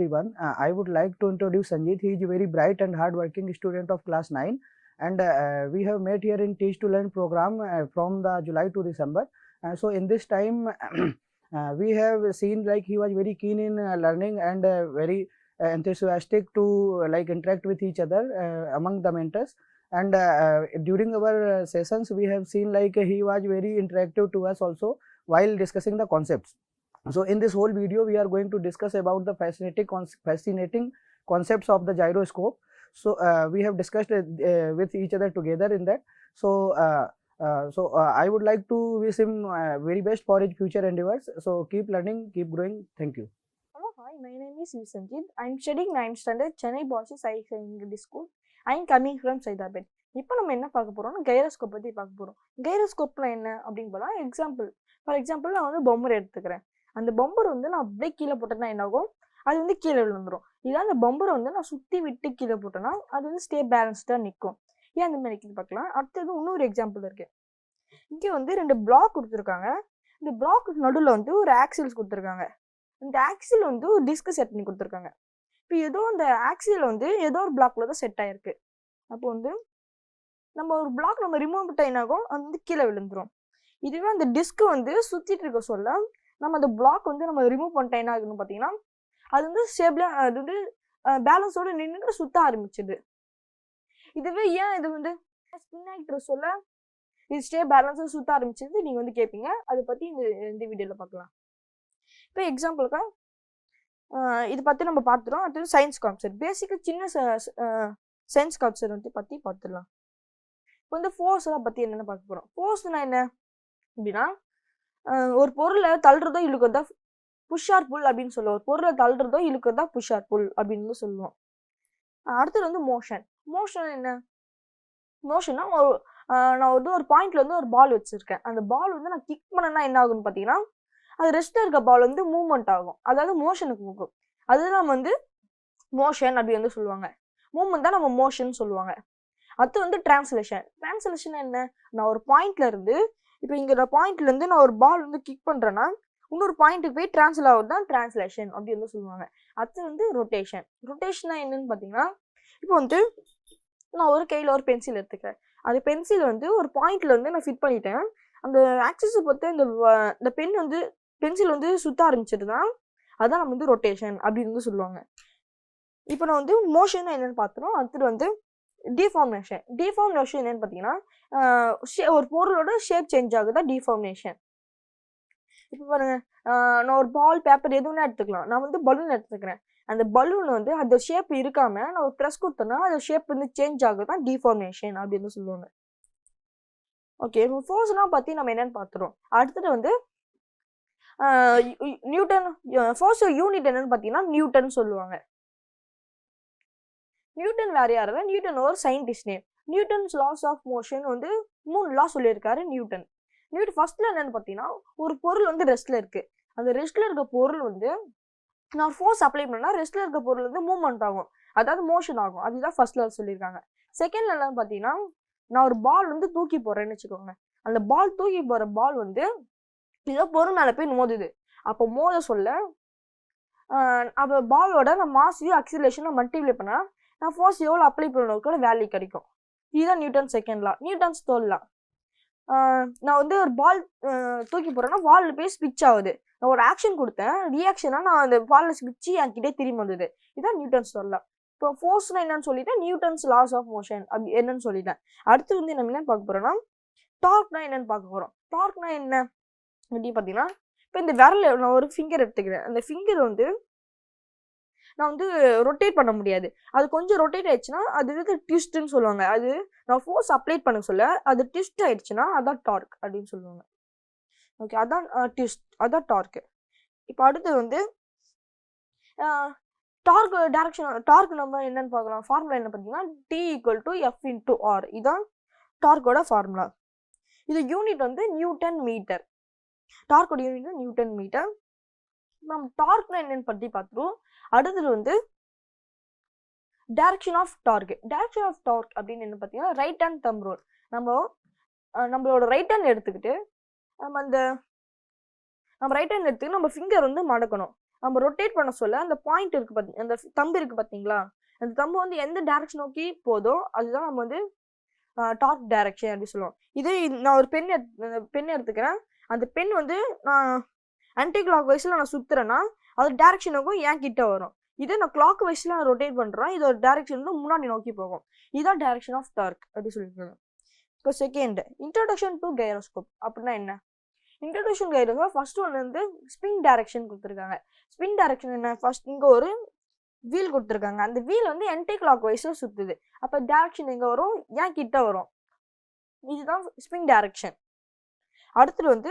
everyone. I would like to introduce Sanjeet. He is a very bright and hardworking student of class 9, and we have met here in Teach to Learn program from the July to December. So in this time, we have seen like he was very keen in learning and very enthusiastic to like interact with each other among the mentors. And during our sessions, we have seen like he was very interactive to us also while discussing the concepts. So in this whole video, we are going to discuss about the fascinating concepts of the gyroscope. So we have discussed with each other together in that. So I would like to wish him very best for his future endeavors. So keep learning, keep growing. Thank you. Hello, hi. My name is Sanjeet. I'm studying 9th standard Chennai Boys Higher Secondary School. I'm coming from Saidabad. இப்போ நம்ம என்ன பார்க்க போறோம்னா gyroscope பத்தி பார்க்க போறோம். கைரோஸ்கோப்னா என்ன அப்படின்னு பார்த்தா ஃபார் எக்ஸாம்பிள் நான் வந்து பொம்மர் எடுத்துக்கிறேன். அந்த பம்பர் வந்து நான் அப்படியே கீழே போட்டேன்னா என்ன ஆகும், அது வந்து கீழே விழுந்துடும். இதான் அந்த பம்பரை வந்து நான் சுற்றி விட்டு கீழே போட்டேன்னா அது வந்து ஸ்டே பேலன்ஸ்டாக நிற்கும். ஏன் அந்த மாதிரி நிற்கிது பார்க்கலாம். அடுத்தது இன்னொரு எக்ஸாம்பிள் இருக்கு. இங்கே வந்து 2 பிளாக் கொடுத்துருக்காங்க. இந்த பிளாக்கு நடுவில் வந்து ஒரு ஆக்சில்ஸ் கொடுத்துருக்காங்க. இந்த ஆக்சில் வந்து ஒரு டிஸ்க் செட் பண்ணி கொடுத்துருக்காங்க. இப்போ ஏதோ அந்த ஆக்சில் வந்து ஏதோ ஒரு பிளாக்ல தான் செட் ஆயிருக்கு. அப்போ வந்து நம்ம ஒரு பிளாக் நம்ம ரிமூவ் பண்ணிட்டா என்ன ஆகும், அது வந்து கீழே விழுந்துடும். இதுவே அந்த டிஸ்க் வந்து சுற்றிட்டு இருக்க சொல்ல நம்ம அந்த பிளாக் வந்து நம்ம ரிமூவ் பண்ணிட்டா என்ன ஆகுதுன்னு பார்த்தீங்கன்னா அது வந்து ஸ்டேபிளா அது வந்து பேலன்ஸோட நின்று சுத்த ஆரம்பிச்சுது. இதுவே ஏன் இது வந்து ஸ்பின் ஆகிட்டு சொல்ல இது ஸ்டே பேலன்ஸாக சுத்த ஆரம்பிச்சது நீங்கள் வந்து கேட்பீங்க. அதை பற்றி இந்த வீடியோவில் பார்க்கலாம். இப்போ எக்ஸாம்பிளுக்கா இது பற்றி நம்ம பார்த்துட்டோம். அடுத்தது சயின்ஸ் கான்செப்ட், பேசிக்காக சின்ன சயின்ஸ் கான்செப்ட் வந்து பற்றி பார்த்துடலாம். இப்போ வந்து ஃபோர்ஸ்லாம் பற்றி என்னென்ன பார்க்க போகிறோம். ஃபோர்ஸ்னா என்ன அப்படின்னா ஒரு பொருளை தள்ளுறதோ இழுக்கிறதா புஷ் ஆர் புல் அப்படின்னு சொல்லுவோம். ஒரு பொருளை தள்ளுறதோ இழுக்கிறதா புஷ் ஆர் புல் அப்படின்னு சொல்லுவோம். அடுத்தது வந்து மோஷன் என்ன, மோஷன்னா நான் வந்து ஒரு பாயிண்ட்ல வந்து ஒரு பால் வச்சிருக்கேன். அந்த பால் வந்து நான் கிக் பண்ணனா என்ன ஆகுன்னு பார்த்தீங்கன்னா அது ரெஸ்ட்ல இருக்க பால் வந்து மூவ்மெண்ட் ஆகும், அதாவது மோஷனுக்கு போகும். அதுதான் வந்து மோஷன் அப்படி வந்து சொல்லுவாங்க. மூவ்மெண்ட் தான் நம்ம மோஷன் சொல்லுவாங்க. அது வந்து டிரான்ஸ்லேஷன் என்ன, நான் ஒரு பாயிண்ட்ல இருந்து இப்போ இங்க பாயிண்ட்ல இருந்து நான் ஒரு பால் வந்து கிக் பண்றேன்னா இன்னொரு பாயிண்ட்டுக்கு போய் டிரான்ஸ்ல ஆகுது தான் டிரான்ஸ்லேஷன் அப்படி வந்து சொல்லுவாங்க. அது வந்து ரொட்டேஷனா என்னன்னு பார்த்தீங்கன்னா இப்போ வந்து நான் ஒரு கையில் ஒரு பென்சில் எடுத்துக்கிறேன். அந்த பென்சில் வந்து ஒரு பாயிண்ட்ல வந்து நான் ஃபிட் பண்ணிட்டேன். அந்த ஆக்சிஸை பொறுத்து இந்த பென் வந்து பென்சில் வந்து சுத்த ஆரம்பிச்சிட்டு தான் அதான் நம்ம வந்து ரொட்டேஷன் அப்படின்னு வந்து சொல்லுவாங்க. இப்போ நான் வந்து மோஷன் என்னன்னு பார்த்துறோம். அடுத்தது வந்து டிஃபார்மேஷன் என்னன்னு பார்த்தீங்கன்னா ஒரு பொருளோட ஷேப் சேஞ்ச் ஆகுதா டிஃபார்மேஷன். இப்போ பாருங்க, நான் ஒரு பால் பேப்பர் எதுவும்னா எடுத்துக்கலாம். நான் வந்து பலூன் எடுத்துக்கிறேன். அந்த பலூன் வந்து அந்த ஷேப் இருக்காம நான் ஒரு ப்ரெஸ் கொடுத்தேன்னா அந்த ஷேப் வந்து சேஞ்ச் ஆகுதான் டிஃபார்மேஷன் அப்படின்னு சொல்லுவாங்க. ஓகே, ஃபோர்ஸ்லாம் பற்றி நம்ம என்னன்னு பார்த்துறோம். அடுத்தது வந்து நியூட்டன் ஃபோர்ஸ் யூனிட் என்னன்னு பார்த்தீங்கன்னா நியூட்டன் சொல்லுவாங்க. நியூட்டன் வேற யாரு, நியூட்டன் ஒரு scientist name. Newton's laws of motion வந்து 3 லா சொல்லியிருக்காரு நியூட்டன். ஃபர்ஸ்ட்ல என்னன்னு பார்த்தீங்கன்னா ஒரு பொருள் வந்து ரெஸ்ட்ல இருக்கு. அந்த ரெஸ்ட்ல இருக்க பொருள் வந்து நான் ஃபோர்ஸ் அப்ளை பண்ணா ரெஸ்ட்ல இருக்க பொருள் வந்து மூவ்மெண்ட் ஆகும், அதாவது மோஷன் ஆகும். அதுதான் ஃபர்ஸ்ட்ல சொல்லியிருக்காங்க. செகண்ட்ல என்னன்னு பார்த்தீங்கன்னா நான் ஒரு பால் வந்து தூக்கி போறேன்னு வச்சுக்கோங்க. அந்த பால் தூக்கி போற பால் வந்து ஏதோ பொருள் மேலே போய் மோதுது. அப்போ மோத சொல்ல அப்போ பாலோட நான் மாஸையும் அக்சிலேஷனை மல்டிப்ளை பண்ணா நான் ஃபோர்ஸ் எவ்வளோ அப்ளை பண்ண வேல்யூ கிடைக்கும். இதுதான் Newton second law. Newton's third law, நான் வந்து ஒரு பால் தூக்கி போறேன்னா பால் போய் ஸ்விட்ச் ஆகுது. நான் ஒரு ஆக்ஷன் கொடுத்தேன், ரியாக்ஷனா நான் அந்த பால் ஸ்விட்ச் என்கிட்டே திரும்பி வந்தது. இதுதான் நியூட்டன்ஸ் தேர்ட் லா. இப்போ ஃபோர்ஸ்னா என்னன்னு சொல்லிட்டேன், நியூட்டன்ஸ் லாஸ் ஆஃப் மோஷன் அப்படி என்னன்னு சொல்லிட்டேன். அடுத்து வந்து நம்ம என்ன பார்க்க போறோம்னா டார்க்னா என்னன்னு பார்க்க போறோம். டார்க்னா என்ன அப்படின்னு பார்த்தீங்கன்னா இப்போ இந்த விரல நான் ஒரு ஃபிங்கர் எடுத்துக்கிறேன். அந்த ஃபிங்கர் வந்து நான் வந்து ரொட்டேட் பண்ண முடியாது. அது கொஞ்சம் ரொட்டேட் ஆயிடுச்சுன்னா அது வந்து ட்விஸ்ட்னு சொல்லுவாங்க. அது நான் ஃபோர்ஸ் அப்ளை பண்ண சொல்ல அது ட்விஸ்ட் ஆயிடுச்சுன்னா அதான் டார்க் அப்படின்னு சொல்லுவாங்க. ஓகே, அதான் ட்விஸ்ட், அதான் டார்க்கு. இப்போ அடுத்து வந்து டார்க் நம்ம என்னன்னு பார்க்கலாம். ஃபார்முலா என்ன பார்த்தீங்கன்னா T=F×R. இதுதான் டார்க்கோட ஃபார்முலா. இது யூனிட் வந்து நியூட்டன் மீட்டர். டார்க்கோட யூனிட் நியூட்டன் மீட்டர். நம்ம டார்க்னா என்னன்னு பற்றி பார்த்துருவோம். அடுத்தது வந்து டைரக்ஷன் ஆஃப் டார்க் அப்படின்னு என்ன பார்த்தீங்கன்னா ரைட் ஹேண்ட் தம் ரூல். நம்மளோட ரைட் ஹேண்ட் எடுத்துக்கிட்டு நம்ம ஃபிங்கர் வந்து மடக்கணும். நம்ம ரொட்டேட் பண்ண சொல்ல அந்த பாயிண்ட் இருக்கு அந்த தம்பு இருக்கு பார்த்தீங்களா, அந்த தம்பு வந்து எந்த டைரக்ஷன் நோக்கி போதோ அதுதான் நம்ம வந்து டார்க் டைரக்ஷன் அப்படின்னு சொல்லுவோம். இதே நான் ஒரு பென் எடுத்துக்கிறேன். அந்த பென் வந்து நான் ஆன்டி கிளாக் வைஸ்ல நான் சுத்துறேன்னா அது டைரக்ஷனுக்கும் என் கிட்ட வரும். இதே நான் கிளாக் வைஸ்ல நான் ரொட்டேட் பண்றேன், இதோட டைரக்ஷன் வந்து முன்னாடி நோக்கி போகும். இதான் டைரக்ஷன் ஆஃப் டார்க் அப்படி சொல்லியிருக்காங்க. இப்போ செகண்ட், இன்ட்ரோடக்ஷன் டு கைரோஸ்கோப் அப்படின்னா என்ன? இன்ட்ரோடக்ஷன் கைரோஸ்கோப் ஃபர்ஸ்ட் ஒன்று வந்து ஸ்பின் டைரக்ஷன் கொடுத்துருக்காங்க. ஸ்பின் டைரக்ஷன் என்ன? ஃபர்ஸ்ட் இங்கே ஒரு வீல் கொடுத்துருக்காங்க. அந்த வீல் வந்து ஆன்டி கிளாக் வைஸ்ல சுத்துது. அப்போ டைரக்ஷன் எங்க வரும்? என் கிட்ட வரும். இதுதான் ஸ்பின் டைரக்ஷன். அடுத்தது வந்து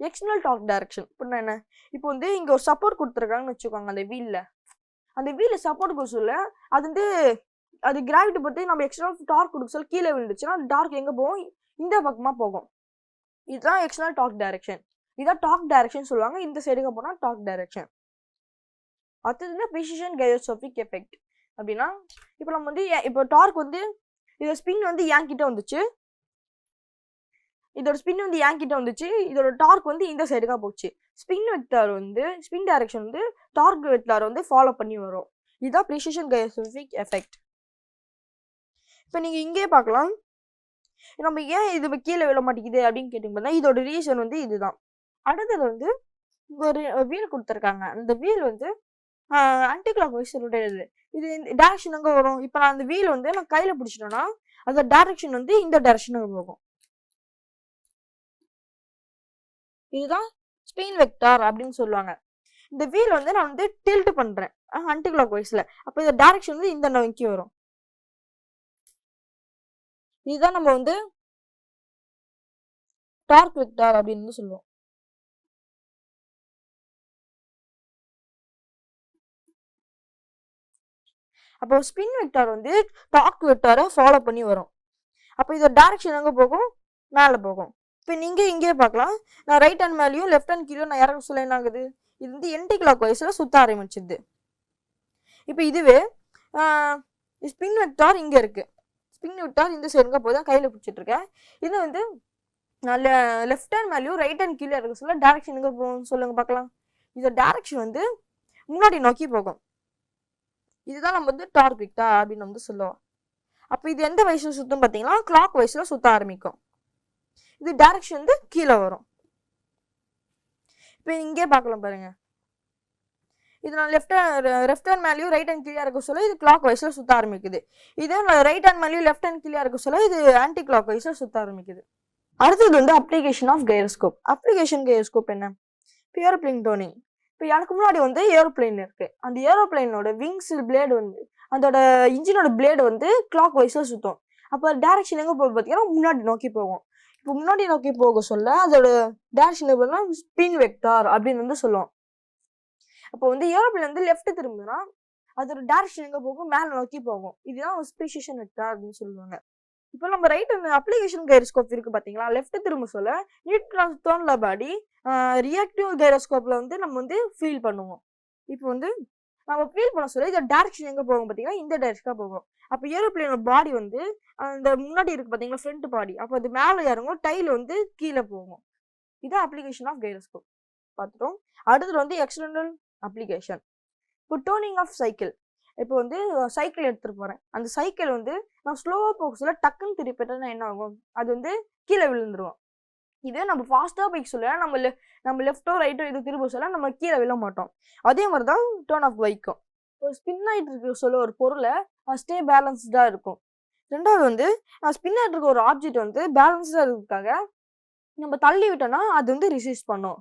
எக்ஸ்டர்னல் டார்க் டைரக்ஷன் அப்படின்னா என்ன? இப்போ வந்து இங்க ஒரு சப்போர்ட் கொடுத்துருக்காங்கன்னு வச்சுக்கோங்க. அந்த வீல்ல சப்போர்ட் கொடுக்க சொல்ல அது வந்து அது கிராவிட்டி பத்தி நம்ம எக்ஸ்டர்னல் டார்க் கொடுக்க சொல்ல கீழே விழுந்துச்சுன்னா டார்க் எங்க போகும்? இந்த பக்கமா போகும். இதுதான் எக்ஸ்டர்னல் டார்க் டைரக்ஷன். இதான் டார்க் டைரக்ஷன் சொல்லுவாங்க. இந்த சைடுக்கு போனா டார்க் டைரக்ஷன். அடுத்தது ப்ரிசிஷன் கைரோஸ்கோபிக் எஃபெக்ட் அப்படின்னா, இப்போ நம்ம வந்து இப்போ டார்க் வந்து இதோட ஸ்பின் வந்து என் கிட்ட வந்துச்சு, இதோட டார்க் வந்து இந்த சைடுக்கா போச்சு. ஸ்பின் டைரக்ஷன் வந்து டார்க் வெக்டார் வந்து ஃபாலோ பண்ணி வரும். இதுதான் ப்ரிசிஷன் கைரோஸ்கோபிக் எஃபெக்ட். இப்போ நீங்க இங்கே பார்க்கலாம், நம்ம ஏன் இது கீழே விழ மாட்டேங்குது அப்படின்னு கேட்டீங்கன்னா இதோட ரீசன் வந்து இதுதான். அடுத்தது வந்து ஒரு வீல் கொடுத்துருக்காங்க. அந்த வீல் வந்து ஆன்டி கிளாக் வைஸ் ரொட்டேட். இது டைரக்ஷன் எங்க வரும்? இப்போ நான் அந்த வீல் வந்து நான் கையில பிடிச்சிட்டேன்னா அந்த டைரக்ஷன் வந்து இந்த டைரக்ஷனுக்கு போகும். இதுதான் ஸ்பின் வெக்டார் அப்படின்னு சொல்லுவாங்க. இந்த வீல் வந்து நான் வந்து டில்ட் பண்றேன் ஆன்டி கிளாக் வைஸ்ல. அப்போ இந்த டைரக்ஷன் வந்து இந்த நோக்கி வரும். இதுதான் நம்ம வந்து டார்க் வெக்டார் அப்படின்னு சொல்லுவோம். அப்போ ஸ்பின் வெக்டார் வந்து டார்க் வெக்டாரை ஃபாலோ பண்ணி வரும். அப்போ இதோட டைரக்ஷன் எங்க போகும்? மேலே போகும். இப்போ நீங்க இங்கே பார்க்கலாம், நான் ரைட் ஹேண்ட் மேலேயும் லெஃப்ட் ஹேண்ட் கீழே நான் இறக்க சொல்ல என்ன ஆகுது? இது வந்து ஆன்டி கிளாக் வைஸ்ல சுத்த ஆரம்பிச்சிருது. இப்போ இதுவே ஸ்பின் வெக்டார் இங்க இருக்கு. ஸ்பின் வெக்டார் இந்த சைடுங்க போய் தான் கையில பிடிச்சிட்டு இருக்கேன். இது வந்து லெஃப்ட் ஹேண்ட் மேலேயும் ரைட் ஹேண்ட் கீழே இருக்க சொல்ல டைரக்ஷன் எங்க போகும் சொல்லுங்க பார்க்கலாம். இதோட டைரக்ஷன் வந்து முன்னாடி நோக்கி போகும். இதுதான் நம்ம வந்து டார்க் வெக்டார் அப்படின்னு வந்து சொல்லுவோம். அப்போ இது எந்த வயசுல சுத்தம் பார்த்தீங்கன்னா கிளாக் வைஸ்ல சுத்த ஆரம்பிக்கும். இது டைரக்ஷன் வந்து கீழே வரும். இப்போ இங்கே பார்க்கலாம் பாருங்க, இது நான் லெஃப்ட் ஹேண்ட் மேலேயும் ரைட் ஹேண்ட் கீழே இருக்க சொல்ல இது கிளாக் வைஸ்ல சுத்த ஆரம்பிக்குது. இதே ரைட் ஹேண்ட் மேலேயும் லெஃப்ட் ஹேண்ட் கீழே இருக்க சொல்ல இது ஆன்டி கிளாக் வைஸ்ல சுத்த ஆரம்பிக்குது. அடுத்தது வந்து application of gyroscope. Application gyroscope என்ன? இப்போ ஏரோப்ளேன் டோனிங். இப்போ எனக்கு முன்னாடி வந்து ஏரோப்ளேன் இருக்கு. அந்த ஏரோப்ளேனோட விங்ஸ் பிளேடு வந்து அதோட இன்ஜினோட பிளேடு வந்து கிளாக் வைஸ்ல சுத்தும். அப்போ டைரக்ஷன் எங்க போகும் பார்த்தீங்கன்னா முன்னாடி நோக்கி போகும். இப்போ முன்னாடி நோக்கி போக சொல்ல அதோட டைரக்ஷன் எப்படின்னா ஸ்பின் வெக்டார் அப்படின்னு வந்து சொல்லுவோம். அப்போ வந்து ஏரோப்ளேன் வந்து லெஃப்ட் திரும்பினா அதோட டைரக்ஷன் எங்க போகும்? மேலே நோக்கி போகும். இதுதான் ப்ரிசிஷன் வெக்டார் அப்படின்னு சொல்லுவாங்க. இப்போ நம்ம ரைட் அப்ளிகேஷன் கைரோஸ்கோப் இருக்கு பாத்தீங்களா, லெஃப்ட் திரும்ப சொல்ல நியூட்ரான் தோணல பாடி ரியாக்டிவ் கைரோஸ்கோப்ல வந்து நம்ம வந்து ஃபீல் பண்ணுவோம். இப்போ வந்து நம்ம ஃபீல் பண்ண சொல்ல இதோட டைரக்ஷன் எங்க போகும் பாத்தீங்கன்னா இந்த டைரக்ஷனா போகும். அப்போ ஏரோப்ளேனோட பாடி வந்து அந்த முன்னாடி இருக்கு பாத்தீங்களா ஃப்ரண்ட் பாடி, அப்போ அது மேலே இறங்கும், டைல் வந்து கீழே போகும். இதான் அப்ளிகேஷன் ஆஃப் கைரோஸ்கோப் பார்த்துட்டோம். அடுத்தது வந்து எக்ஸ்டர்னல் அப்ளிகேஷன். இப்போ டோனிங் ஆஃப் சைக்கிள். இப்போ வந்து சைக்கிள் எடுத்துட்டு போறேன், அந்த சைக்கிள் வந்து நான் ஸ்லோவா போக சொல்ல டக்குன்னு திருப்பிட்டா என்ன ஆகும்? அது வந்து கீழே விழுந்துருவோம். இதே நம்ம ஃபாஸ்டா போய் சொல்ல நம்ம லெஃப்டோ ரைட்டோ இது திரும்ப சொல்ல நம்ம கீழே விழ மாட்டோம். அதே மாதிரி தான் டர்ன் ஆஃப் பைக்கும். ஒரு ஸ்பின் ஆகிட்டு இருக்க சொல்ல ஒரு பொருளை ஸ்டே பேலன்ஸ்டா இருக்கும். ரெண்டாவது வந்து ஸ்பின் ஆகிட்டு இருக்க ஒரு ஆப்ஜெக்ட் வந்து பேலன்ஸ்டா இருக்கிறதுக்காக நம்ம தள்ளி விட்டோம்னா அது வந்து ரெசிஸ்ட் பண்ணும்.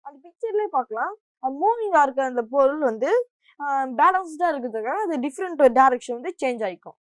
அந்த பிக்சர்லேயே பார்க்கலாம், மூவிங்கா இருக்க அந்த பொருள் வந்து பேலன்ஸ்டா இருக்கிறதுக்காக அது டிஃப்ரெண்ட் டைரக்ஷன் வந்து சேஞ்ச் ஆகிக்கும்.